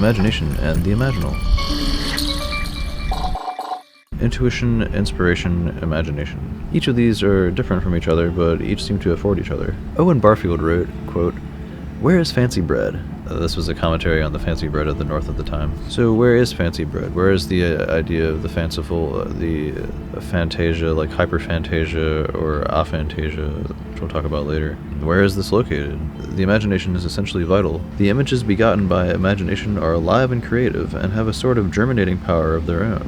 imagination and the imaginal. Intuition, inspiration, imagination. Each of these are different from each other, but each seem to afford each other. Owen Barfield wrote, quote, "Where is fancy bread?" This was a commentary on the fancy bread of the North at the time. So where is fancy bread? Where is the idea of the fanciful, the fantasia, like hyperphantasia or aphantasia, which we'll talk about later? Where is this located? The imagination is essentially vital. The images begotten by imagination are alive and creative, and have a sort of germinating power of their own.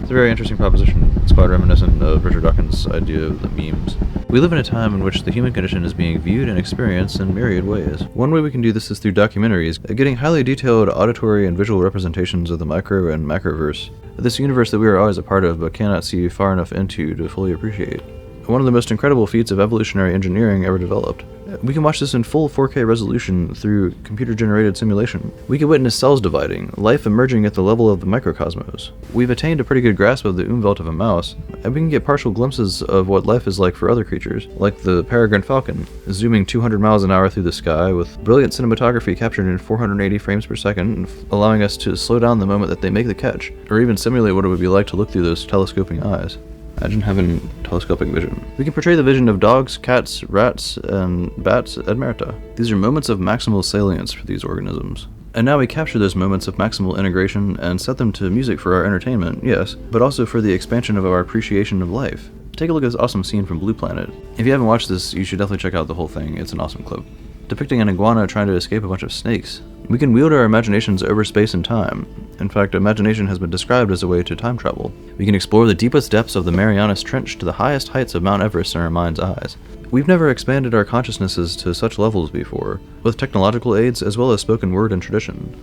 It's a very interesting proposition. It's quite reminiscent of Richard Dawkins' idea of the memes. We live in a time in which the human condition is being viewed and experienced in myriad ways. One way we can do this is through documentaries, getting highly detailed auditory and visual representations of the micro and macroverse, this universe that we are always a part of but cannot see far enough into to fully appreciate. One of the most incredible feats of evolutionary engineering ever developed. We can watch this in full 4K resolution through computer-generated simulation. We can witness cells dividing, life emerging at the level of the microcosmos. We've attained a pretty good grasp of the umvelt of a mouse, and we can get partial glimpses of what life is like for other creatures, like the peregrine falcon, zooming 200 miles an hour through the sky with brilliant cinematography captured in 480 frames per second, allowing us to slow down the moment that they make the catch, or even simulate what it would be like to look through those telescoping eyes. Imagine having telescopic vision. We can portray the vision of dogs, cats, rats, and bats ad merita. These are moments of maximal salience for these organisms. And now we capture those moments of maximal integration and set them to music for our entertainment, yes, but also for the expansion of our appreciation of life. Take a look at this awesome scene from Blue Planet. If you haven't watched this, you should definitely check out the whole thing. It's an awesome clip. Depicting an iguana trying to escape a bunch of snakes. We can wield our imaginations over space and time. In fact, imagination has been described as a way to time travel. We can explore the deepest depths of the Marianas Trench to the highest heights of Mount Everest in our mind's eyes. We've never expanded our consciousnesses to such levels before, with technological aids as well as spoken word and tradition.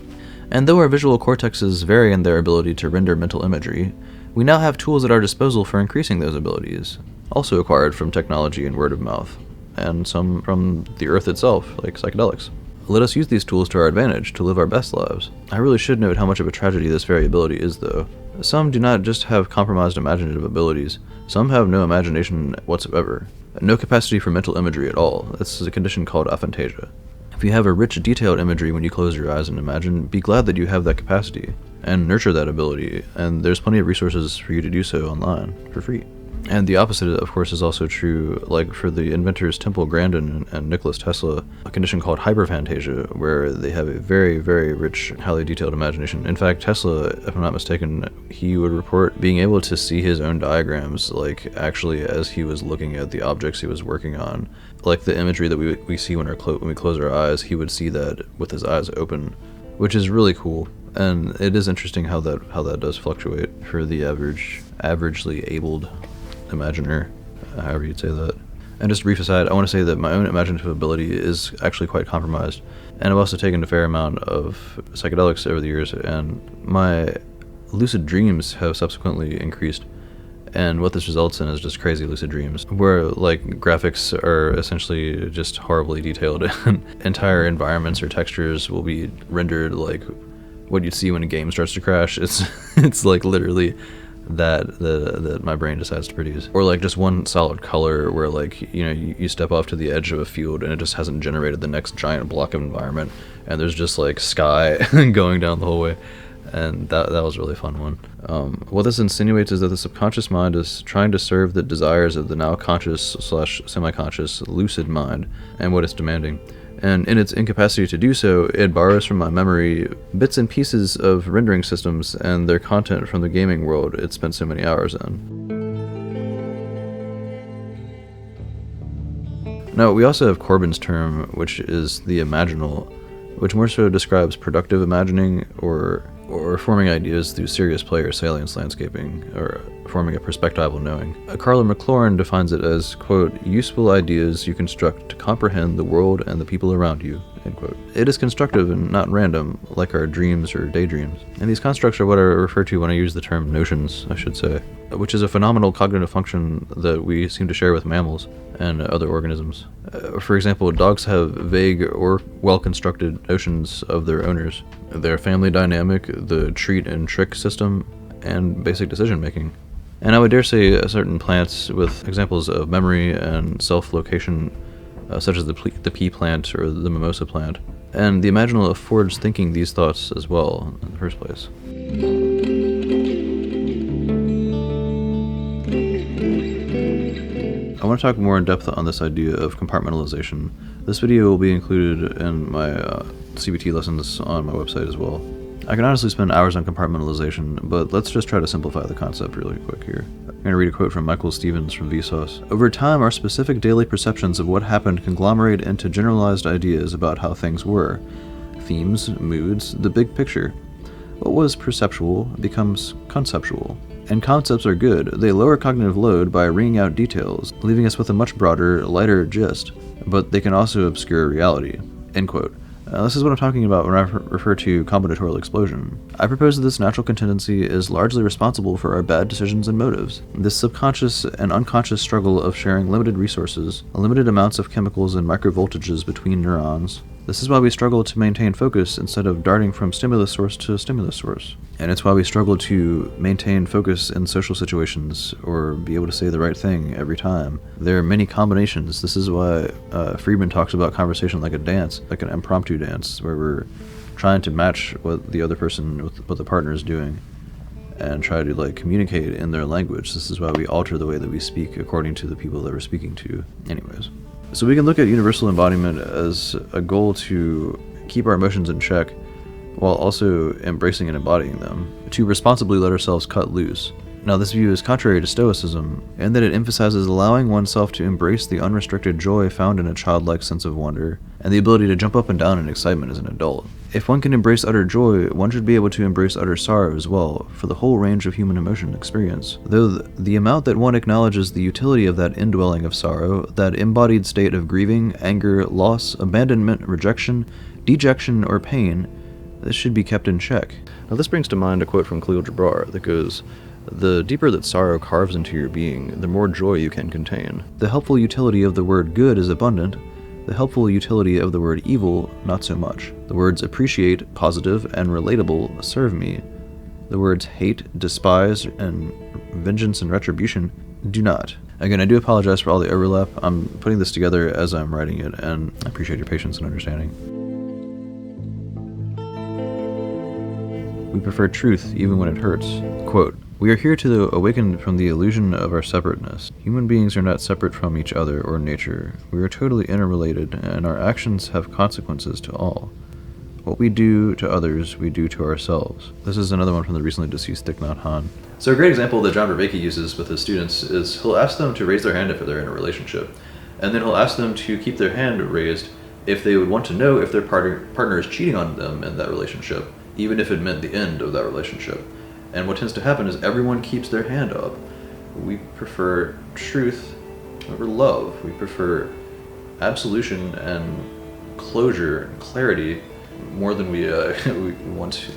And though our visual cortexes vary in their ability to render mental imagery, we now have tools at our disposal for increasing those abilities, also acquired from technology and word of mouth, and some from the earth itself, like psychedelics. Let us use these tools to our advantage to live our best lives. I really should note how much of a tragedy this variability is, though. Some do not just have compromised imaginative abilities, some have no imagination whatsoever, no capacity for mental imagery at all. This is a condition called aphantasia. If you have a rich, detailed imagery when you close your eyes and imagine, be glad that you have that capacity, and nurture that ability, and there's plenty of resources for you to do so online, for free. And the opposite, of course, is also true, like for the inventors Temple Grandin and Nicholas Tesla, a condition called hyperphantasia, where they have a very, very rich, highly detailed imagination. In fact, Tesla, if I'm not mistaken, he would report being able to see his own diagrams, like actually as he was looking at the objects he was working on. Like the imagery that we see when we close our eyes, he would see that with his eyes open, which is really cool. And it is interesting how that does fluctuate for the averagely abled imaginer, however you'd say that. And just a brief aside, I want to say that my own imaginative ability is actually quite compromised, and I've also taken a fair amount of psychedelics over the years, and my lucid dreams have subsequently increased, and what this results in is just crazy lucid dreams, where like graphics are essentially just horribly detailed, and entire environments or textures will be rendered like what you'd see when a game starts to crash. It's like literally that my brain decides to produce, or like just one solid color where like you step off to the edge of a field and it just hasn't generated the next giant block of environment, and there's just like sky going down the whole way, and that was a really fun one. What this insinuates is that the subconscious mind is trying to serve the desires of the now conscious / semi-conscious lucid mind and what it's demanding. And in its incapacity to do so, it borrows from my memory bits and pieces of rendering systems and their content from the gaming world it spent so many hours in. Now, we also have Corbin's term, which is the imaginal, which more so describes productive imagining or forming ideas through serious play or salience landscaping, or forming a perspectival knowing. Carla McLaurin defines it as, quote, useful ideas you construct to comprehend the world and the people around you, end quote. It is constructive and not random, like our dreams or daydreams. And these constructs are what I refer to when I use the term notions, I should say, which is a phenomenal cognitive function that we seem to share with mammals and other organisms. For example, dogs have vague or well-constructed notions of their owners, their family dynamic, the treat and trick system, and basic decision-making. And I would dare say certain plants with examples of memory and self-location, such as the pea plant or the mimosa plant, And the imaginal affords thinking these thoughts as well in the first place. I want to talk more in depth on this idea of compartmentalization. This video will be included in my CBT lessons on my website as well. I can honestly spend hours on compartmentalization, but let's just try to simplify the concept really quick here. I'm going to read a quote from Michael Stevens from Vsauce. Over time, our specific daily perceptions of what happened conglomerate into generalized ideas about how things were. Themes, moods, the big picture. What was perceptual becomes conceptual. And concepts are good. They lower cognitive load by wringing out details, leaving us with a much broader, lighter gist, but they can also obscure reality. End quote. This is what I'm talking about when I refer to combinatorial explosion. I propose that this natural contingency is largely responsible for our bad decisions and motives. This subconscious and unconscious struggle of sharing limited resources, limited amounts of chemicals and microvoltages between neurons. This is why we struggle to maintain focus instead of darting from stimulus source to stimulus source. And it's why we struggle to maintain focus in social situations or be able to say the right thing every time. There are many combinations. This is why Friedman talks about conversation like a dance, like an impromptu dance, where we're trying to match what the other person, what the partner is doing, and try to like communicate in their language. This is why we alter the way that we speak according to the people that we're speaking to. Anyways. So we can look at universal embodiment as a goal to keep our emotions in check while also embracing and embodying them, to responsibly let ourselves cut loose. Now this view is contrary to Stoicism in that it emphasizes allowing oneself to embrace the unrestricted joy found in a childlike sense of wonder, and the ability to jump up and down in excitement as an adult. If one can embrace utter joy, one should be able to embrace utter sorrow as well, for the whole range of human emotion experience. Though the amount that one acknowledges the utility of that indwelling of sorrow, that embodied state of grieving, anger, loss, abandonment, rejection, dejection, or pain, this should be kept in check. Now this brings to mind a quote from Khalil Gibran that goes, "The deeper that sorrow carves into your being, the more joy you can contain. The helpful utility of the word good is abundant, the helpful utility of the word evil, not so much. The words appreciate, positive, and relatable serve me. The words hate, despise, and vengeance and retribution do not." Again, I do apologize for all the overlap. I'm putting this together as I'm writing it, and I appreciate your patience and understanding. We prefer truth even when it hurts. Quote, "We are here to awaken from the illusion of our separateness. Human beings are not separate from each other or nature. We are totally interrelated, and our actions have consequences to all. What we do to others, we do to ourselves." This is another one from the recently deceased Thich Nhat Hanh. So a great example that John Vervaeke uses with his students is he'll ask them to raise their hand if they're in a relationship, and then he'll ask them to keep their hand raised if they would want to know if their partner is cheating on them in that relationship, even if it meant the end of that relationship. And what tends to happen is everyone keeps their hand up. We prefer truth over love. We prefer absolution and closure and clarity more than we want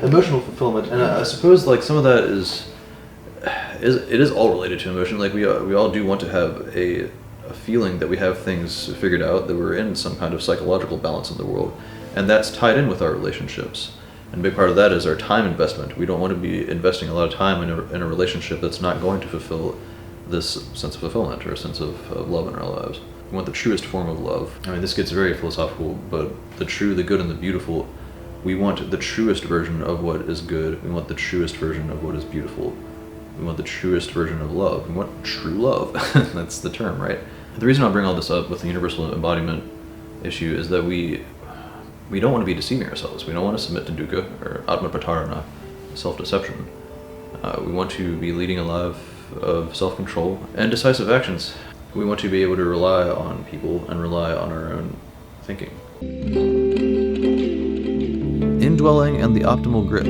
emotional fulfillment. And I suppose like some of that it is all related to emotion. Like we all do want to have a feeling that we have things figured out, that we're in some kind of psychological balance in the world, and that's tied in with our relationships. And a big part of that is our time investment. We don't want to be investing a lot of time in a relationship that's not going to fulfill this sense of fulfillment or a sense of love in our lives. We want the truest form of love. I mean, this gets very philosophical, but the true, the good, and the beautiful, we want the truest version of what is good. We want the truest version of what is beautiful. We want the truest version of love. We want true love. That's the term, right? The reason I'll bring all this up with the universal embodiment issue is that we don't want to be deceiving ourselves. We don't want to submit to dukkha or atma-pratarana, self-deception. We want to be leading a life of self-control and decisive actions. We want to be able to rely on people and rely on our own thinking. Indwelling and the optimal grip.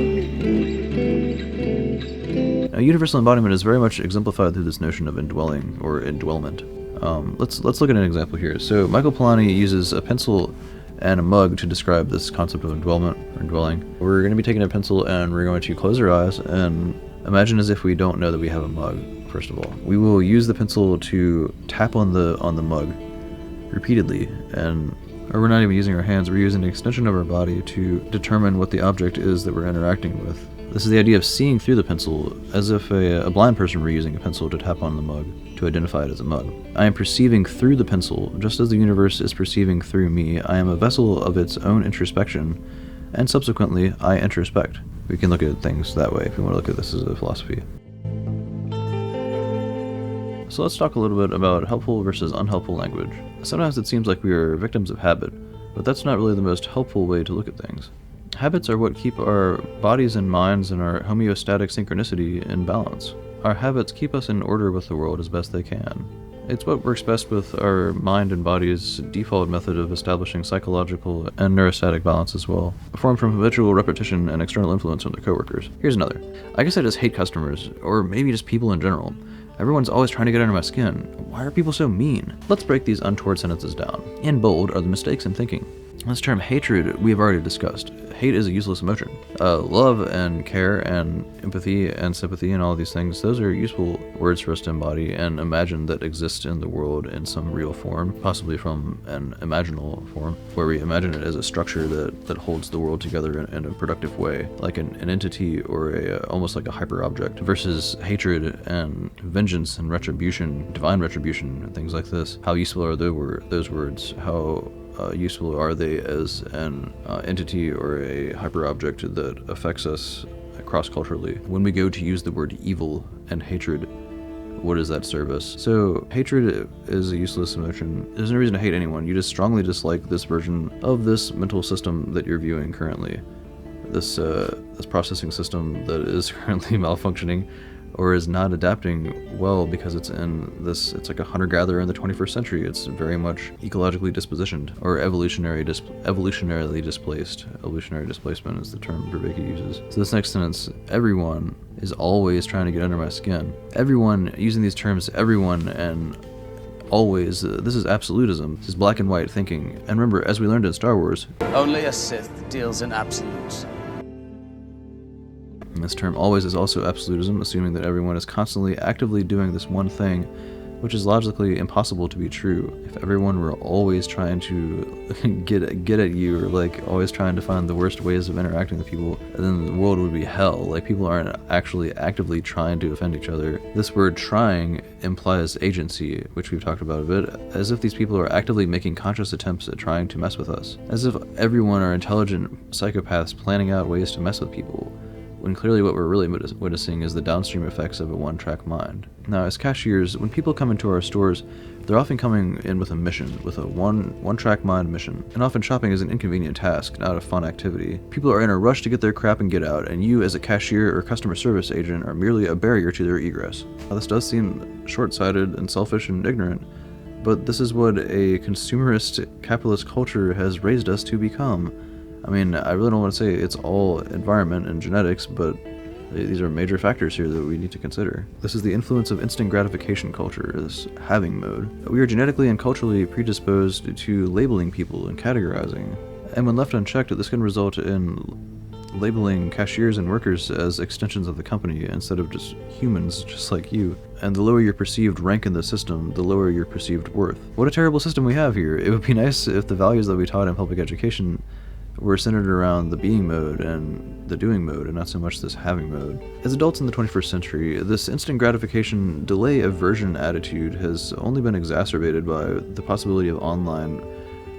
Now, universal embodiment is very much exemplified through this notion of indwelling or indwellment. Let's look at an example here. So Michael Polanyi uses a pencil and a mug to describe this concept of indwellment or indwelling. We're going to be taking a pencil and we're going to close our eyes and imagine as if we don't know that we have a mug, first of all. We will use the pencil to tap on the mug repeatedly, or we're not even using our hands, we're using the extension of our body to determine what the object is that we're interacting with. This is the idea of seeing through the pencil, as if a blind person were using a pencil to tap on the mug to identify it as a mug. I am perceiving through the pencil, just as the universe is perceiving through me. I am a vessel of its own introspection, and subsequently, I introspect. We can look at things that way if we want to look at this as a philosophy. So let's talk a little bit about helpful versus unhelpful language. Sometimes it seems like we are victims of habit, but that's not really the most helpful way to look at things. Habits are what keep our bodies and minds and our homeostatic synchronicity in balance. Our habits keep us in order with the world as best they can. It's what works best with our mind and body's default method of establishing psychological and neurostatic balance as well, formed from habitual repetition and external influence from their coworkers. Here's another. I guess I just hate customers, or maybe just people in general. Everyone's always trying to get under my skin. Why are people so mean? Let's break these untoward sentences down. In bold are the mistakes in thinking. This term hatred we have already discussed. Hate is a useless emotion. Love and care and empathy and sympathy and all these things, those are useful words for us to embody and imagine that exist in the world in some real form, possibly from an imaginal form, where we imagine it as a structure that holds the world together in a productive way, like an entity or almost like a hyper-object, versus hatred and vengeance and retribution, divine retribution, and things like this. How useful are those words? How useful are they as an entity or a hyper-object that affects us cross-culturally? When we go to use the word evil and hatred, what does that serve us? So hatred is a useless emotion. There's no reason to hate anyone. You just strongly dislike this version of this mental system that you're viewing currently. This processing system that is currently malfunctioning or is not adapting well because it's like a hunter-gatherer in the 21st century. It's very much ecologically dispositioned, or evolutionarily displaced. Evolutionary displacement is the term Vervaeke uses. So this next sentence, everyone is always trying to get under my skin. Everyone, using these terms, everyone and always, this is absolutism. This is black and white thinking. And remember, as we learned in Star Wars, only a Sith deals in absolutes. And this term always is also absolutism, assuming that everyone is constantly actively doing this one thing, which is logically impossible to be true. If everyone were always trying to get at you, or like always trying to find the worst ways of interacting with people, then the world would be hell. Like, people aren't actually actively trying to offend each other. This word trying implies agency, which we've talked about a bit, as if these people are actively making conscious attempts at trying to mess with us. As if everyone are intelligent psychopaths planning out ways to mess with people, when clearly what we're really witnessing is the downstream effects of a one-track mind. Now, as cashiers, when people come into our stores, they're often coming in with a mission, with a one-track mind mission, and often shopping is an inconvenient task, not a fun activity. People are in a rush to get their crap and get out, and you, as a cashier or customer service agent, are merely a barrier to their egress. Now, this does seem short-sighted and selfish and ignorant, but this is what a consumerist capitalist culture has raised us to become. I mean, I really don't want to say it's all environment and genetics, but these are major factors here that we need to consider. This is the influence of instant gratification culture, this having mode. We are genetically and culturally predisposed to labeling people and categorizing. And when left unchecked, this can result in labeling cashiers and workers as extensions of the company instead of just humans just like you. And the lower your perceived rank in the system, the lower your perceived worth. What a terrible system we have here. It would be nice if the values that we taught in public education were centered around the being mode and the doing mode, and not so much this having mode. As adults in the 21st century, this instant gratification delay aversion attitude has only been exacerbated by the possibility of online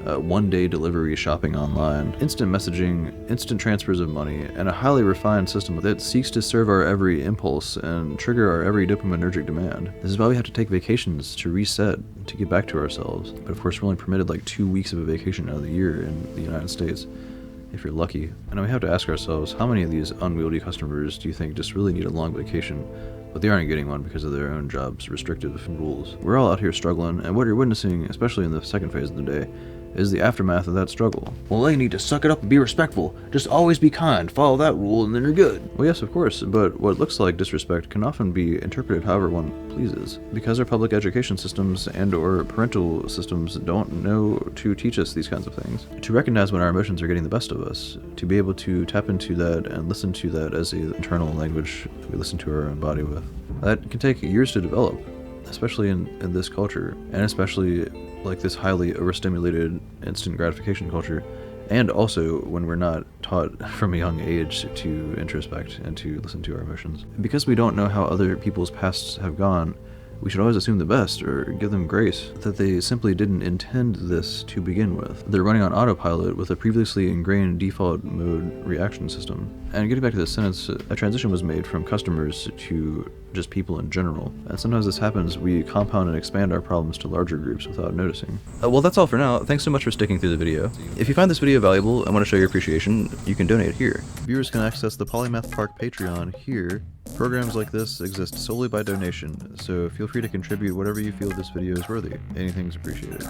one-day delivery shopping online, instant messaging, instant transfers of money, and a highly refined system that seeks to serve our every impulse and trigger our every dopaminergic demand. This is why we have to take vacations to reset, to get back to ourselves. But of course, we're only permitted like 2 weeks of a vacation out of the year in the United States, if you're lucky. And we have to ask ourselves, how many of these unwieldy customers do you think just really need a long vacation, but they aren't getting one because of their own job's restrictive rules? We're all out here struggling, and what you're witnessing, especially in the second phase of the day, is the aftermath of that struggle. Well, they need to suck it up and be respectful. Just always be kind, follow that rule, and then you're good. Well, yes, of course, but what looks like disrespect can often be interpreted however one pleases. Because our public education systems and or parental systems don't know to teach us these kinds of things. To recognize when our emotions are getting the best of us. To be able to tap into that and listen to that as an internal language we listen to our own body with. That can take years to develop, especially in this culture, and especially like this highly overstimulated instant gratification culture, and also when we're not taught taught from a young age to introspect and to listen to our emotions. Because we don't know how other people's pasts have gone, we should always assume the best, or give them grace, that they simply didn't intend this to begin with. They're running on autopilot with a previously ingrained default mode reaction system. And getting back to this sentence, a transition was made from customers to just people in general. And sometimes this happens, we compound and expand our problems to larger groups without noticing. Well, that's all for now. Thanks so much for sticking through the video. If you find this video valuable and want to show your appreciation, you can donate here. Viewers can access the Polymath Park Patreon here. Programs like this exist solely by donation, so feel free to contribute whatever you feel this video is worthy. Anything's appreciated.